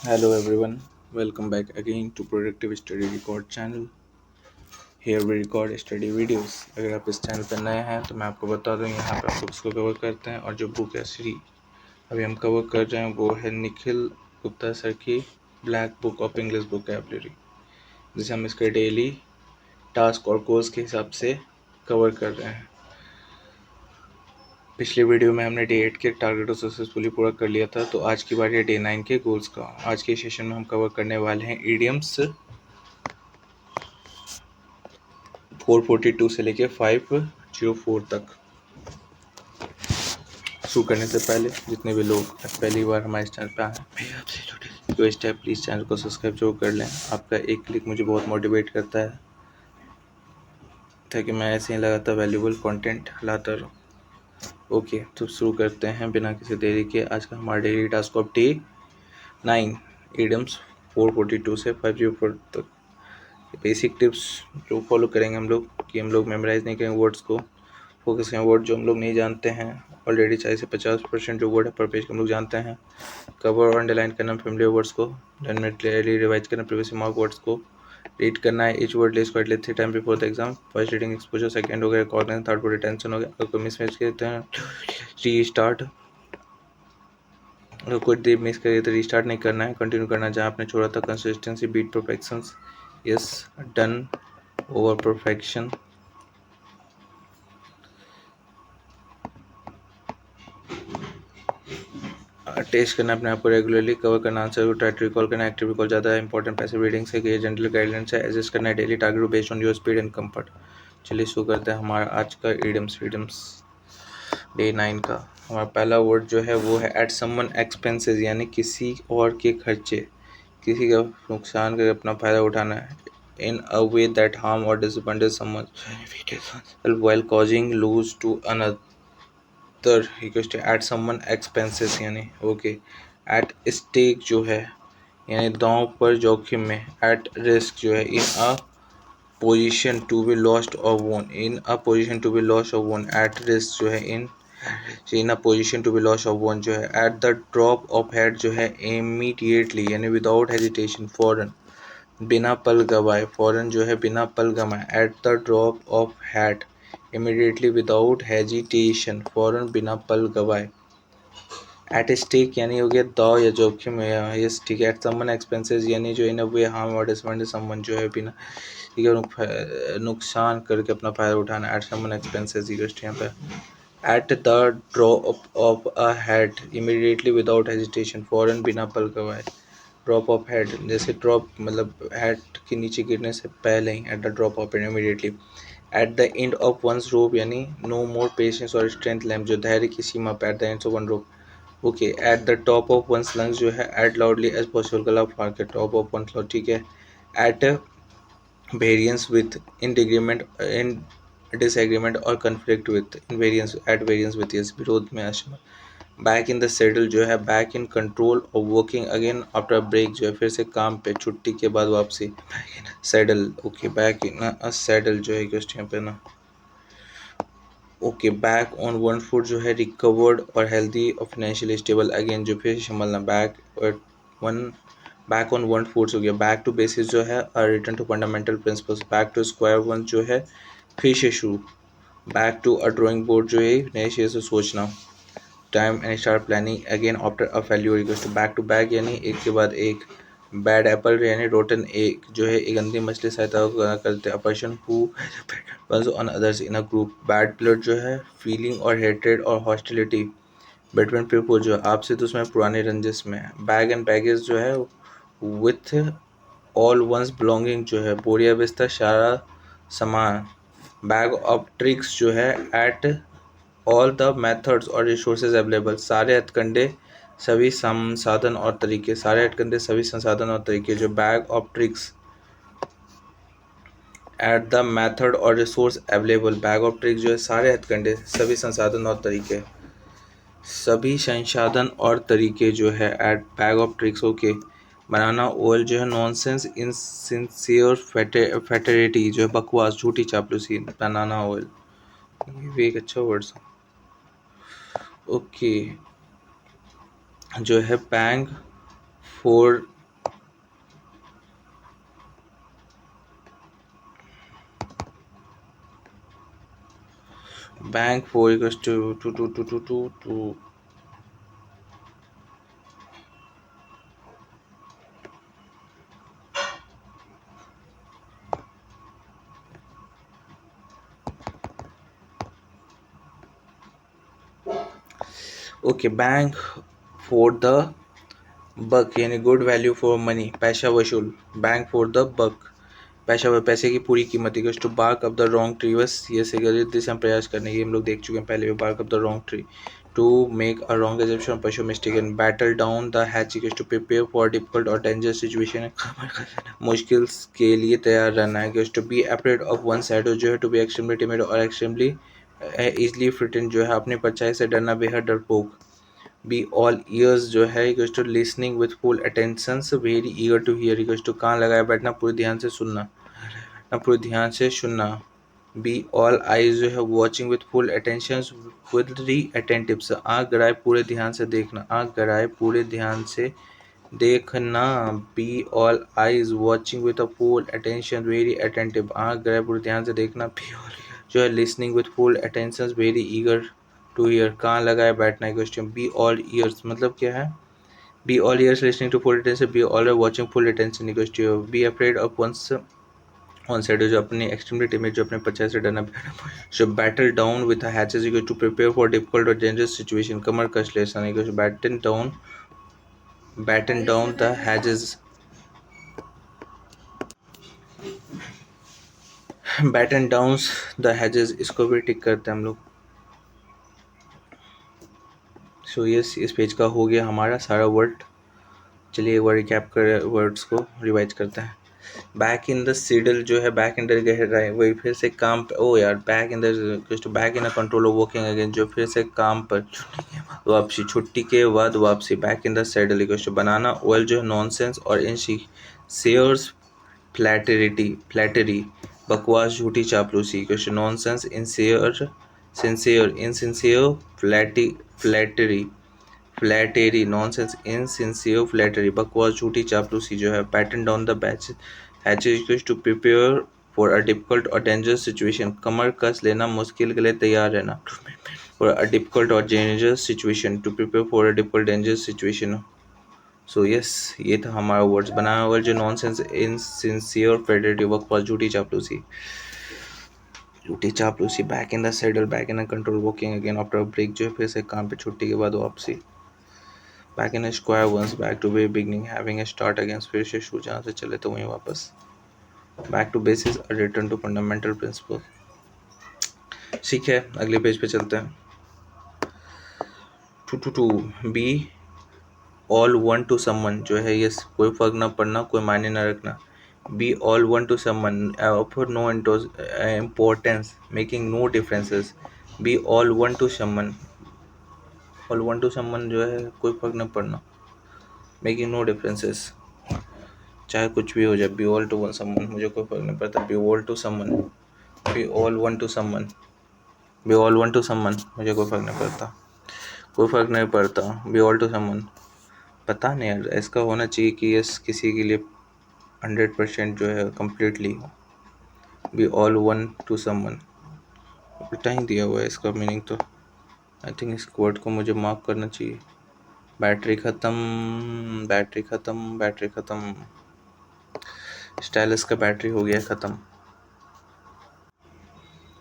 Hello everyone, welcome back again to Productive Study Record channel. Here we record study videos. अगर आप इस channel पर नए हैं तो मैं आपको बता दूं यहाँ पे हम बुक्स को कवर करते हैं और जो बुक है सीरीज अभी हम कवर कर रहे हैं वो है निखिल गुप्ता सर की black book of English vocabulary, जिसे हम इसके डेली टास्क और गोल्स के हिसाब से कवर कर रहे हैं। पिछले वीडियो में हमने डे 8 के टारगेट को सक्सेसफुली पूरा कर लिया था, तो आज की बारी है डे 9 के गोल्स का। आज के सेशन में हम कवर करने वाले हैं इडियम्स 442 से लेके 504 तक। शुरू करने से पहले जितने भी लोग पहली बार हमारे चैनल पे आए हैं रिक्वेस्ट है, प्लीज़ चैनल को सब्सक्राइब जरूर कर लें। आपका एक क्लिक मुझे बहुत मोटिवेट करता है ताकि मैं ऐसे ही लगातार वैल्यूबल कंटेंट लाता रहूँ। ओके, तो शुरू करते हैं बिना किसी देरी के। आज का हमारा daily task of day 9 idioms 442 से 504 तक। बेसिक टिप्स जो फॉलो करेंगे हम लोग कि हम लोग मेमोराइज नहीं करेंगे वर्ड्स को, फोकस करें वर्ड जो हम लोग नहीं जानते हैं। ऑलरेडी 40 से 50% जो वर्ड है पर पेज के हम लोग जानते हैं। कवर और अंडरलाइन करना फेमिलियर वर्ड्स को, देन में क्लियरली रिवाइज करना प्रीवियसली मार्क वर्ड्स को, रीड करना है each word list quietly 3 time before the exam. First reading exposure, second हो गया रिकॉर्डिंग, थर्ड पूरी टेंशन हो गया। अगर कोई मिस मैच करते हैं री स्टार्ट, अगर कोई देर मिस करिए तो रीस्टार्ट नहीं करना है, कंटिन्यू करना जहाँ आपने छोड़ा था। Consistency beat perfection, yes done over perfection. Test करना अपने आप को रेगुलरली, कवर करना आंसर को, ट्राई टू रिकॉल करना, एक्टिव रिकॉल ज़्यादा है इंपॉर्टेंट, पैसिव रीडिंग से कि जनरल गाइडलाइंस है, एडजस्ट करना है daily target based on your speed and comfort. चलिए शुरू करते हैं हमारा आज का इडियम्स डे 9 का। हमारा पहला वर्ड जो है वो है एट समवन एक्सपेंसेस, यानी किसी और के खर्चे, किसी का नुकसान करके अपना फ़ायदा उठाना है। In a way that harm और disappointed someone while causing lose to another equals to at someone expenses, यानी ओके। एट स्टेक जो है यानी दांव पर जोखिम में, एट रिस्क जो है in a position to be lost और won, in a position to be lost और वोन, एट रिस्क जो है in a position to be lost और वोन जो है। At the drop of head जो है इमीडिएटली यानी विदाउट हेजिटेशन, फौरन, बिना पल गवाए, फौरन जो है बिना पल गवाए। Eight the drop of hat immediately without hesitation, फौरन बिना पल गवाए। एट स्टेक यानी हो गया दाव या जोखिम में, यस ठीक है। एट समवन एक्सपेंसेस यानी जो इन अ वे हार्म और डिसअपॉइंटेड समवन जो है बिना ठीक है नुकसान करके अपना फ़ायदा उठाना। एट समवन एक्सपेंसेस यहाँ पे। At the drop of a hat immediately without hesitation, फौरन बिना पल गवाए। ड्रॉप ऑफ हेड जैसे ड्रॉप मतलब हेड के नीचे गिरने से पहले ही, at the drop of head immediately. At the end of one's rope यानी नो मोर पेशेंस और स्ट्रेंथ लैम्प, जो धैर्य की सीमा पे, at the end of one rope. Okay, at the top of one's lungs जो है एट लाउडली एज पॉसिबल, गला फाड़ के, टॉप ऑफ वन लंग्स ठीक है। At variance with, in disagreement, in disagreement और conflict with, in variance, at variance with, yes विरोध में, असमत। बैक इन द सेटल जो है बैक इन कंट्रोल और वर्किंग अगेन आफ्टर ब्रेक जो है फिर से काम पे, छुट्टी के बाद वापसी। Saddle okay, back in saddle जो है क्वेश्चन पे ना। Okay, back on one foot जो है रिकवर्ड और हेल्दी और फाइनेंशियली स्टेबल अगेन, जो फिर संभलना। बैक और one, back on one foot हो गया। बैक टू बेसिस जो है return to fundamental principles. Back to square one जो है फिर से शुरू। Back to a drawing board जो है नए सिरे से सोचना। Time and start planning again after a failure equals to back to back यानी एक के बाद एक। बैड एप्पल यानी रोटन एग जो है एक गंदी मछली सहायता करते हैं। A person who once on others in a group. Bad blood जो है फीलिंग और हेट्रेड और हॉस्टिलिटी बिटवीन पीपल जो है आपसे तो उसमें पुराने रंजिश में। बैग एंड बैगेज जो है विथ ऑल वंस बिलोंगिंग जो है बोरिया बिस्तर सारा सामान। बैग ऑफ ट्रिक्स जो है एट ऑल द मेथड्स और रिसोर्सेज अवेलेबल, सारे हथकंडे सभी संसाधन और तरीके, सारे हथकंडे सभी संसाधन और तरीके जो। Bag of tricks at the method और resource available, bag of tricks जो है सारे हथकंडे सभी संसाधन और तरीके, सभी संसाधन और तरीके जो है at bag of tricks. Okay, banana oil जो है नॉनसेंस इनसिंसियर फैटरिटी जो है बकवास झूठी चापलूसी। बनाना ऑयल ये भी एक अच्छा वर्ड। ओके, जो है bank for Bank 4 equals to okay bank for the buck यानी गुड वैल्यू फॉर मनी, पैसा वसूल। बैंक फॉर द बक, पैसे की पूरी कीमत equals to bark up the wrong tree. बस ये से गलत दिशा में प्रयास करने की हम लोग देख चुके हैं पहले भी। Bark up the wrong tree to make a wrong assumption, पशु mistake and battle down the hatch equals to prepare for difficult और डेंजरस सिचुएशन, मुश्किल के लिए तैयार रहना है। Equals to be afraid of one side, जो है टू बी एक्सट्रीमली टिमिड और एक्सट्रीमली इजली फ्रिटेंड, जो है अपनी परछाई से डरना, बेहद डरपोक। बी ऑल ईयर्स जो है equals to listening with full attention, very eager to hear, equals to कान लगाए बैठना, पूरे ध्यान से सुनना, पूरे ध्यान से सुनना। बी ऑल आईज जो है watching with full attention with री अटेंटिव, आँख गड़ाए पूरे ध्यान से देखना, आँख गड़ाए पूरे ध्यान से देखना। Be all eyes watching with a full attention very attentive, आँख गड़ाए पूरे ध्यान से देखना। बी ऑल जो है listening with full attention very eager to ear, कान लगाए बैठना। क्वेश्चन बी ऑल ईयर्स मतलब क्या है? Be all ears listening to full attention, be all watching full attention. Question be afraid of one's on side, जो अपनी extremity में जो अपने पचास से डरना, जो battle down with hatches equal to prepare for difficult और डेंजरस सिचुएशन, कमर कस लेसन equal to batten down the hatches, batten down the hatches, इसको भी टिक करते हैं हम लोग। सो यस, इस पेज का हो गया हमारा सारा वर्ड। चलिए एक बार रिकैप कर वर्ड्स को रिवाइज करते हैं। बैक इन द सीडल जो है बैक इन द गहराई, वही फिर से काम पे, ओ यार back in the back in a control of working again, जो फिर से काम पर वापसी, छुट्टी के बाद वापसी। Back in the saddle equal banana oil जो है नॉनसेंस और इन शेयर्स फ्लैटरी, बकवास झूठी चापलूसी equal nonsense insincere flattery nonsense insincere flattery, बकवास झूठी चापलूसी जो है। Pattern down the batch hatches to prepare for a difficult और डेंजरस सिचुएशन, कमर कस लेना, मुश्किल के लिए तैयार रहना। फॉर अ डिफिकल्ट और dangerous situation, to prepare for a difficult dangerous situation. So yes, ये था हमारा वर्ड्स बनाया हुआ, जो नॉनसेंस इनसिंसियर फ्लैटरी, बकवास झूठी चापलूसी, back in the saddle, back in control, walking again after break, जो है फिर से काम पे छुट्टी के बाद वापसी। Back in square once, back to way beginning, having a start against, फिर से शुरू जहाँ से चले तो वहीं वापस। Back to basis, a return to fundamental principle. ठीक है, अगले पेज पे चलते हैं। To be all one to someone, जो है ये कोई फर्क ना पड़ना, कोई मायने ना रखना। Be all one to someone, offer no importance, making no differences. Be all one to someone, all one to someone जो है कोई फर्क ना पड़ना, मेकिंग नो डिफरेंसेस, चाहे कुछ भी हो जाए। Be all to one someone, मुझे कोई फर्क नहीं पड़ता। Be all to someone, be all one to someone, be all one to someone, मुझे कोई फर्क नहीं पड़ता, कोई फर्क नहीं पड़ता। बी ऑल टू समवन, पता नहीं यार, इसका होना चाहिए कि यस किसी के लिए 100% जो है कम्प्लीटली हो। B all one to someone, उल्टा ही दिया हुआ है इसका मीनिंग, तो आई थिंक इस वर्ड को मुझे मार्क करना चाहिए। बैटरी ख़त्म, बैटरी ख़त्म, बैटरी ख़त्म, स्टाइलस का बैटरी हो गया ख़त्म।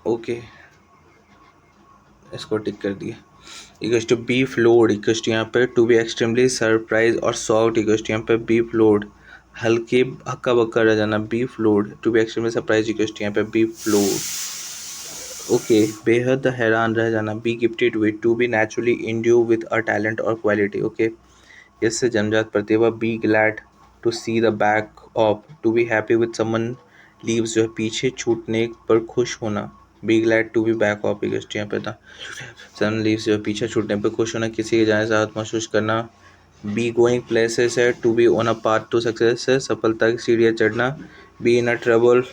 ओके, इसको टिक कर दिया। Equals to be floored, equals to यहाँ पे टू बी एक्सट्रीमली सरप्राइज और शॉक्ड, इक्वल्स टू यहाँ पे बी फ्लोर्ड, हल्के हक्का बक्का रह जाना। Be floored, to be extremely surprise, equals to यहाँ पे बी फ्लोर्ड। ओके, बेहद हैरान रह जाना। Be gifted with, to be naturally endue with a talent और क्वालिटी। ओके, इससे जन्मजात प्रतिभा। Be glad, to see the back of, to be happy with someone leaves, जो है पीछे छूटने पर खुश होना। Be glad to be back off, यहाँ पे था सन लीव्स, जो है पीछे छूटने पर खुश होना, किसी के जाने से राहत महसूस करना। बी गोइंग प्लेसेस है, to be on a path to success है, सफलता की सीढ़ियाँ चढ़ना। Be in a trouble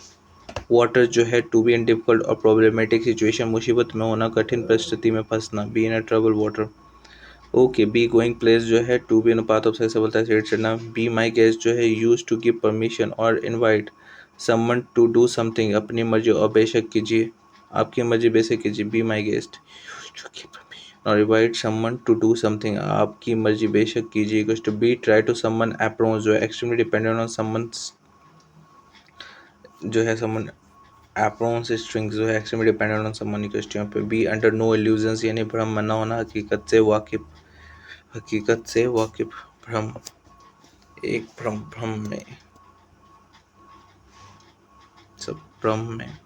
water, जो है टू बी इन डिफिकल्ट और प्रॉब्लमेटिक सिचुएशन, मुसीबत में होना, कठिन परिस्थिति में फंसना। Be in a trouble water. Okay, be going place जो है to be in path of सफलता से चढ़ना। बी माई गेस्ट जो है यूज टू गिव परमिशन और invite someone to do something, अपनी मर्जी और बेशक कीजिए, आपकी मर्जी बेसिक कीजिए, बी माई गेस्ट। और invite someone to do something, आपकी मर्जी बेशक कीजिए equals to be try to someone approach, जो है एक्सट्रीमली डिपेंडेंट ऑन समवन, जो है समवन अप्रोच स्ट्रिंग्स जो है extremely dependent on someone equals to यहाँ पे बी अंडर नो इल्यूजन्स, यानी भ्रम में न होना, हकीकत से वाकिफ, भ्रम एक भ्रम में, सब भ्रम में।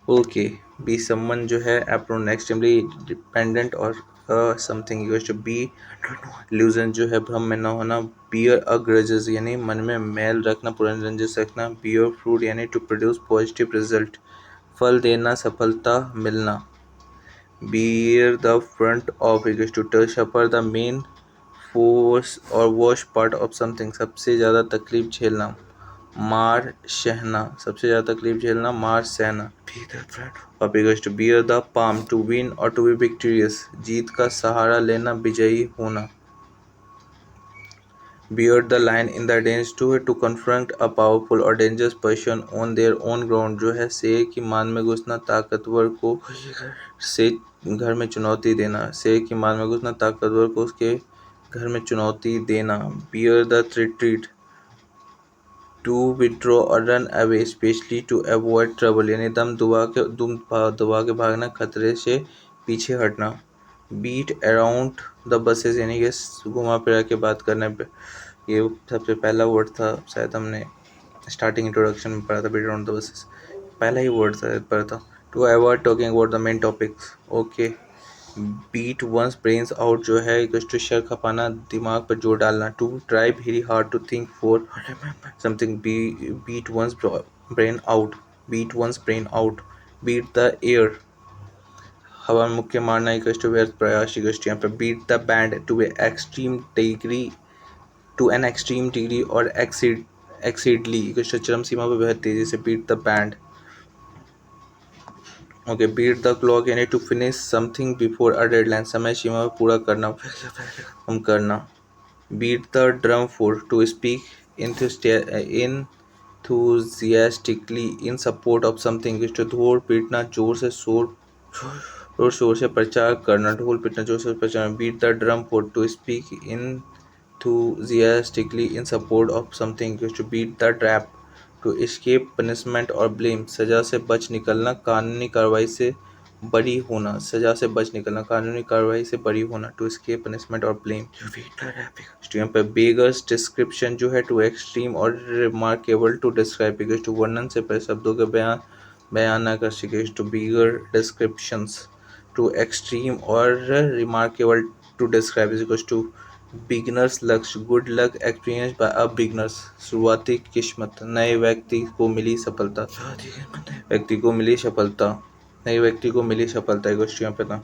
ओके, बी समवन जो है अप्रोन एक्सट्रीमली डिपेंडेंट और something equals to be illusion जो है भ्रम में न होना, बियर अ ग्रजेस यानी मन में मैल रखना, पुरानी रंजिश रखना, बियर फ्रूट यानी टू प्रोड्यूस पॉजिटिव रिजल्ट, फल देना, सफलता मिलना, bear the front of equals to touch upper the main force और वर्स्ट पार्ट ऑफ समथिंग, सबसे ज़्यादा तकलीफ झेलना, मार सहना, सबसे ज़्यादा तकलीफ झेलना, मार सहना, और to bear the palm, to win और टू बी विक्टोरियस, जीत का सहारा लेना, विजयी होना, bear the line in the dens, to confront a powerful और dangerous person on their own ground, जो है शेर की मान में घुसना, ताकतवर को से घर में चुनौती देना, शेर की मान में घुसना, ताकतवर को उसके घर में चुनौती देना, bear the retreat, to withdraw और run away specially to avoid trouble, यानी दम दबा के भागना, खतरे से पीछे हटना, बीट अराउंड द बसेस यानी कि घुमा फिरा के बात करने पे, ये सबसे पहला वर्ड था, शायद हमने स्टार्टिंग इंट्रोडक्शन में पढ़ा था, बीट अराउंड द बसेस पहला ही वर्ड था पढ़ा था, to avoid talking about the main topics. Okay, beat once brains out जो है इक्वल्स टू शर खपाना, दिमाग पर जोर डालना, to try very hard to think for something, beat once brain out, beat once brain out, beat the air, हवा में मुक्के मारना इक्वल्स टू व्यर्थ प्रयास इक्वल्स टू यहाँ पे beat the band, to extreme degree, to an extreme degree और exceedly equals to चरम सीमा पर बेहद तेजी से, beat the band. Okay, beat the clock यानी to finish something before a deadline, समय सीमा में पूरा करना, हम करना, beat the drum for, to speak enthusiastically in support of something, to ढोल पीटना, जोर से प्रचार करना, ढोल पीटना, जोर से प्रचार, beat the drum for, to speak enthusiastically in support of something, to beat the trap, to escape punishment और blame, सजा से बच निकलना, कानूनी कार्रवाई से बरी होना, सजा से बच निकलना, कानूनी कार्रवाई से बरी होना, टू escape punishment और blame। यहाँ पे बेगर्स डिस्क्रिप्शन जो है टू एक्सट्रीम और रिमार्केबल टू डिस्क्राइब, टू वर्णन से पहले शब्दों के बयान ना कर सके, to bigger descriptions, to extreme और remarkable to describe equals to beginners लक्ष्य, good luck experience by a beginners, शुरुआती किस्मत, नए व्यक्ति को मिली सफलता, नए व्यक्ति को मिली सफलता इक्वल्स टू यहाँ पे था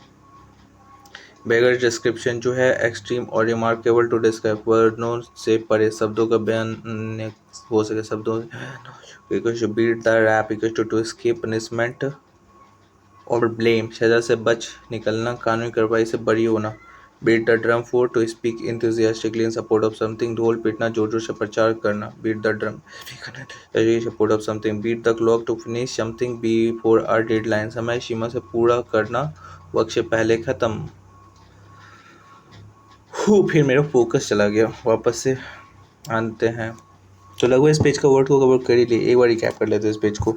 बेगर डिस्क्रिप्शन जो है एक्सट्रीम और रिमार्केबल टू डिस्क्राइब, वर्णों से परे शब्दों का बयान हो सके, शब्दों equals to beat the rap equals to escape punishment और ब्लेम, सजा से बच निकलना, कानूनी कार्रवाई से बरी होना, beat the drum for, to speak enthusiastically in support of something, ढोल पीटना, जोर जोर से प्रचार करना, beat the drum support of something, beat the clock, to finish something before a deadline, समय सीमा से पूरा करना, वक्त से पहले खत्म। फिर मेरा फोकस चला गया, वापस से आते हैं, तो लगभग इस पेज का वर्ड को कवर कर ही लिए, एक बार रिकैप कर लेते हैं इस पेज को।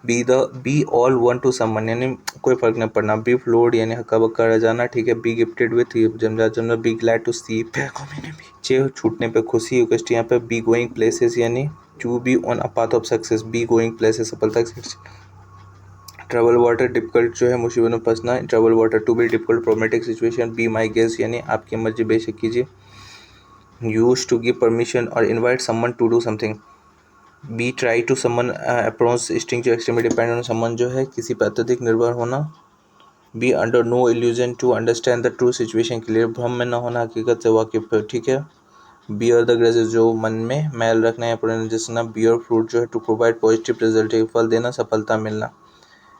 B all one to someone यानी कोई फर्क नहीं पड़ना, बी फ्लोर्ड यानी हक्का बक्का रह जाना, ठीक है, बी गिफ्टेड विथ जमजा, बी ग्लैड टू सी चे छूटने पे खुशी, यहाँ पे बी गोइंग प्लेसेस यानी to be on a path of success, be going places सफलता, ट्रबल वाटर डिफिकल्ट जो है मुसीबत में फंसना, trouble water, to be difficult problematic situation, be my guess यानी आपकी मर्जी बेशक कीजिए, यूज टू गिव परमिशन और invite someone to do something, be try to someone approach string जो एक्सट्रीमली डिपेंडेंट ऑन समवन जो है किसी पर अत्यधिक निर्भर होना, be under no illusion to understand the true situation clear, भ्रम में न होना, हकीकत से वाकिफ, ठीक है, बियर द ग्रेजेस जो मन में मैल रखना या पुनर्जसना, बियर फ्रूट जो है टू प्रोवाइड पॉजिटिव रिजल्ट, फल देना, सफलता मिलना,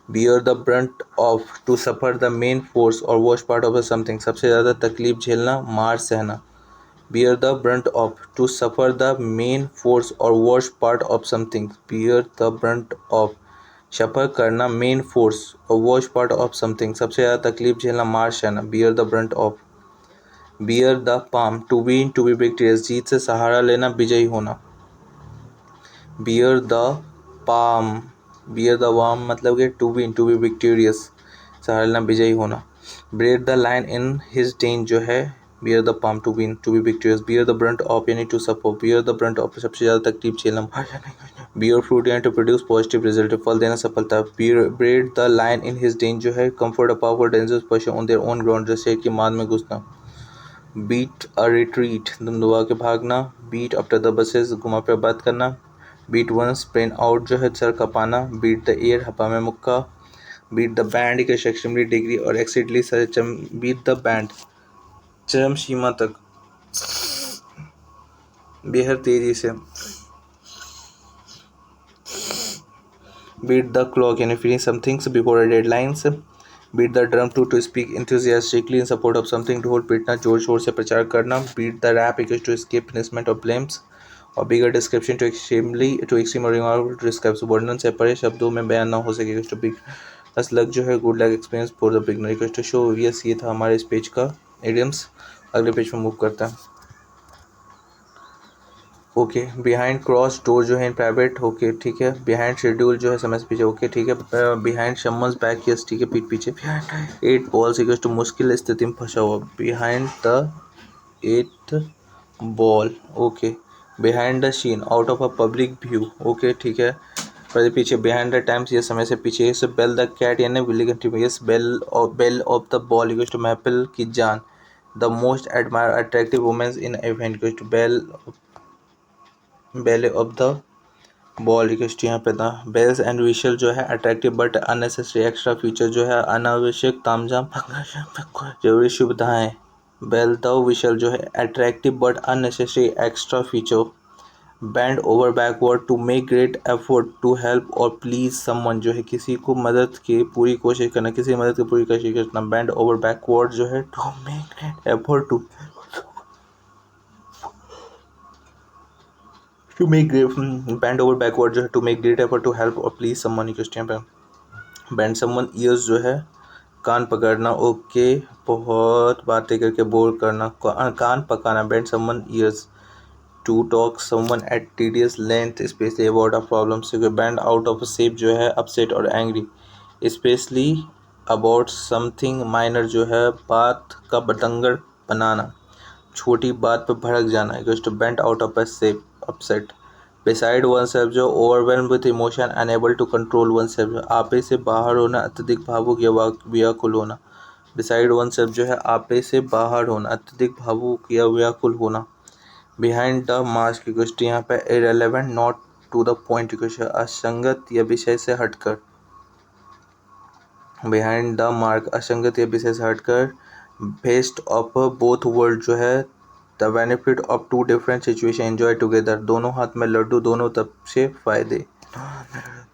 bear the brunt of to suffer the main force और वर्स्ट पार्ट ऑफ समथिंग, सबसे ज़्यादा तकलीफ झेलना, मार सहना, bear the brunt of, to suffer the main force or worst part of something, bear the brunt of, सफ़र करना, main force और वॉच पार्ट ऑफ समथिंग, सबसे ज़्यादा तकलीफ झेलना, मार सहना, bear the brunt of, bear the palm, to win, to be victorious, जीत से सहारा लेना, विजयी होना, bear the palm, bear the वाम मतलब कि to win, to be victorious, सहारा लेना, विजयी होना, bread the line in his den जो है bear the palm, to win, to be victorious, bear the brunt of यानी to suffer, bear the brunt of सबसे ज़्यादा तकलीफ झेलना, बियर फ्रूट यानी टू प्रोड्यूस पॉजिटिव रिजल्ट, फल देना, सफलता, bread the line in his den जो है comfort a powerful dangerous person on their own ground, जैसे कि माद में घुसना, बीट अ रिट्रीट दम दबा के भागना, बीट आफ्टर द बसेस घुमा फिर बात करना, बीट वंस प्लेन आउट जो है सर कपाना, बीट द एयर हवा में मुक्का, बीट द बैंड के एक्सट्रीमली डिग्री और एक्सीडली बीट द बैंड चरम सीमा तक, बेहद तेजी से, बीट द क्लॉक यानी finish somethings before a deadlines, beat the drum to speak enthusiastically in support of something, ढोल पीटना, जोर शोर से प्रचार करना, beat the rap equals to escape punishment of blames, और बिगर डिस्क्रिप्शन टू एक्सट्रीम और रिमार्केबल टू डिस्क्राइब, वर्णन से परे शब्दों में बयान ना हो सके, टू बिग बस लक जो है good luck experience for the beginner, equals to show, yes ये था हमारे इस पेज का इडियम्स। अगले पेज पर मूव करता है। ओके, बिहाइंड क्रॉस डोर जो है इन प्राइवेट, ओके ठीक है, बिहाइंड शेड्यूल जो है समय से पीछे, ओके ठीक है, बिहाइंड समन्स बैक, यस ठीक है, पीठ पीछे, 8 बॉल्स इक्वल्स टू मुश्किल स्थिति में फंसा हुआ, behind the 8th ball, okay, behind the sheen out of a public view, okay ठीक है, पर पीछे, बिहाइंड द टाइम्स ये समय से पीछे, यस बेल द कैट यानी बिल्ली घंटी, yes bell of the ball equals to महफिल की जान, the most admire attractive women's in event equals to belle of the ball equals to यहाँ पे था, बेल्स एंड विशल जो है attractive but unnecessary extra feature जो है अनावश्यक तामझाम जरूरी सुविधाएं, बेल द विशल जो है attractive but unnecessary extra feature, bend over backward to make great effort to help और प्लीज समवन जो है किसी को मदद की पूरी कोशिश करना, किसी की मदद की पूरी कोशिश करना, बैंड ओवर बैकवर्ड जो है to make great effort to make bend over backward जो है to make great effort to help और प्लीज समवन क्वेश्चन पे, बैंड समवन ईयर्स जो है कान पकड़ना, ओके बहुत बातें करके बोर करना, कान पकाना, bend someone ears to talk someone at tedious length specially about a problem, से बैंड आउट ऑफ शेप जो है अपसेट और angry, specially about something minor जो है बात का बतंगड़ बनाना, छोटी बात पर भड़क जाना, equals to bent out of a shape upset, beside one self जो overwhelm with emotion unable to control one self, आपे से बाहर होना, अत्यधिक भावुक या व्याकुल होना, बिसाइड वन सेल्फ जो है आपे से बाहर होना, अत्यधिक भावुक या व्याकुल होना, behind the mask equals to यहाँ पे irrelevant not to the point equals असंगत या विषय से हटकर, बिहाइंड द मार्क असंगत या विषय से हटकर, बेस्ट ऑफ बोथ वर्ल्ड जो है the benefit of two different situation enjoy together, दोनों हाथ में लड्डू दोनों तरफ से फायदे,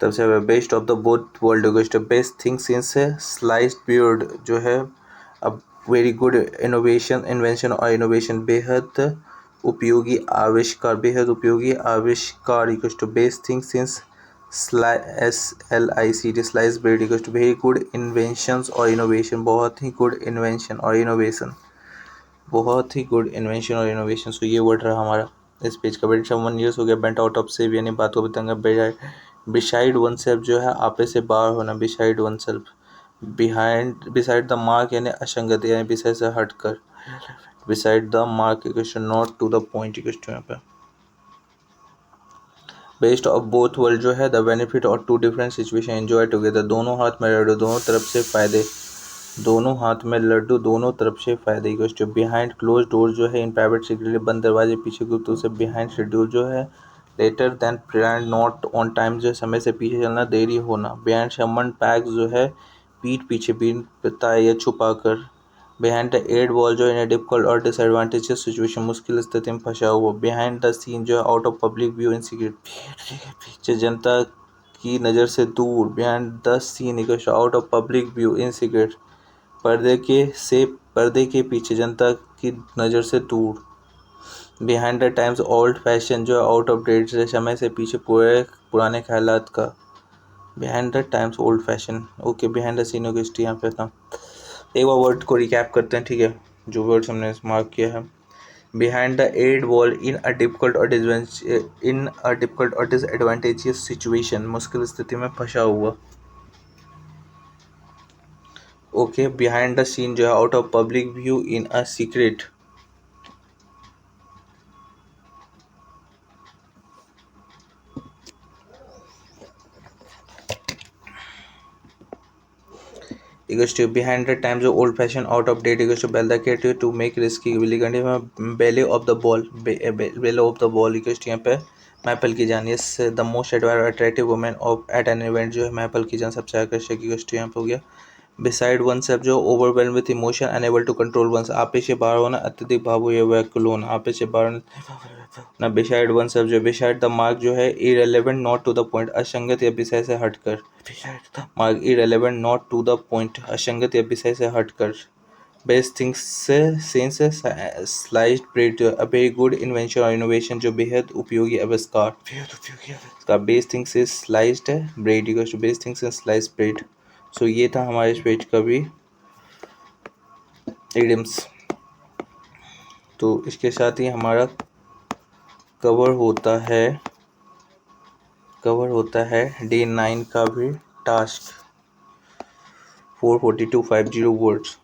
तब से best of the both world best thing since sliced beard जो है अब वेरी गुड इनोवेशन इन्वेंशन और इनोवेशन बेहद उपयोगी आविष्कार, बेहद उपयोगी आविष्कार equals to best thing since SLICT slice bread equals to very good inventions और इनोवेशन, बहुत ही गुड इन्वेंशन और इनोवेशन, बहुत ही गुड इन्वेंशन और इनोवेशन। सो ये वर्ड रहा हमारा इस पेज का। बेट समवन ईयर्स हो गया, बेंट आउट ऑफ सेव यानी बात को बताऊंगा, बिसाइड वन सेल्फ जो है आपे से बाहर होना, beside one self, beside the mark यानी असंगत यानी विषय से हटकर, beside the mark equation not to the point equation यहाँ पे, बेस्ट ऑफ बोथ वर्ल्ड जो है द बेनिफिट और two different situation enjoy together, दोनों हाथ में लड्डू दोनों तरफ से फायदे, दोनों हाथ में लड्डू दोनों तरफ से फायदे equals to behind close door जो है इन प्राइवेट सेक्रेटरी बंद दरवाजे पीछे गुप्त से, बिहाइंड शेड्यूल जो है later than plan not on time जो समय से पीछे चलना देरी होना, बिहाइंड समवन पैक जो है पीठ पीछे बीन पिता या छुपा कर, बिहाइंड द एड वॉल जो है डिफिकल्ट और डिसएडवांटेजेस सिचुएशन मुश्किल स्थिति में फंसा हुआ, बिहाइंड द सीन जो है out of public view in secret पीछे जनता की नज़र से दूर, behind the scene equals out of public view in secret पर्दे के पीछे जनता की नज़र से दूर, behind the times old fashion जो है आउट ऑफ डेट से समय से पीछे पूरे पुराने ख्यालात का, behind the times old fashion, okay behind the scene की यहाँ पे था। एक बार वर्ड को रिकैप करते हैं, ठीक है, जो वर्ड्स हमने मार्क किया है। Behind the eight ball in a difficult और डिसएडवांटेजियस सिचुएशन, मुश्किल स्थिति में फंसा हुआ। ओके, बिहाइंड द सीन जो है out of public view in a secret. Equals to behind the times of old fashioned out of date equals to bell the cat to make risky विली कंडी में belly of the ball belly of the ball equals to यहाँ पे maple की जान, yes the most attractive women of at an event जो है maple की जान सबसे आकर्षक equals to यहाँ पे हो गया। बिसाइड वन सेल्फ जो overwhelm with emotion unable to control one, आपे से बाहर होना, अत्यधिक भावुक या व्याकुल होना, आपे से बाहर ना। बिसाइड वन सेल्फ जो बिसाइड द मार्क जो है irrelevant not to the point, असंगत या विषय से हटकर। Mark irrelevant not to the point, असंगत या विषय से हटकर। बेस्ट थिंग्स से सेंस स्लाइस्ड ब्रेड जो अ वेरी गुड इन्वेंशन और इनोवेशन जो बेहद उपयोगी आविष्कार। इसका best things is sliced bread equals to best things is sliced bread. So ये था हमारे इस पेज का भी इडियम्स। तो इसके साथ ही हमारा कवर होता है डे 9 का भी टास्क 44250 वर्ड्स।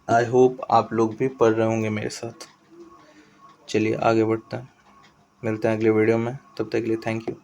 आई होप आप लोग भी पढ़ रहे होंगे मेरे साथ। चलिए आगे बढ़ते हैं, मिलते हैं अगले वीडियो में, तब तक के लिए थैंक यू।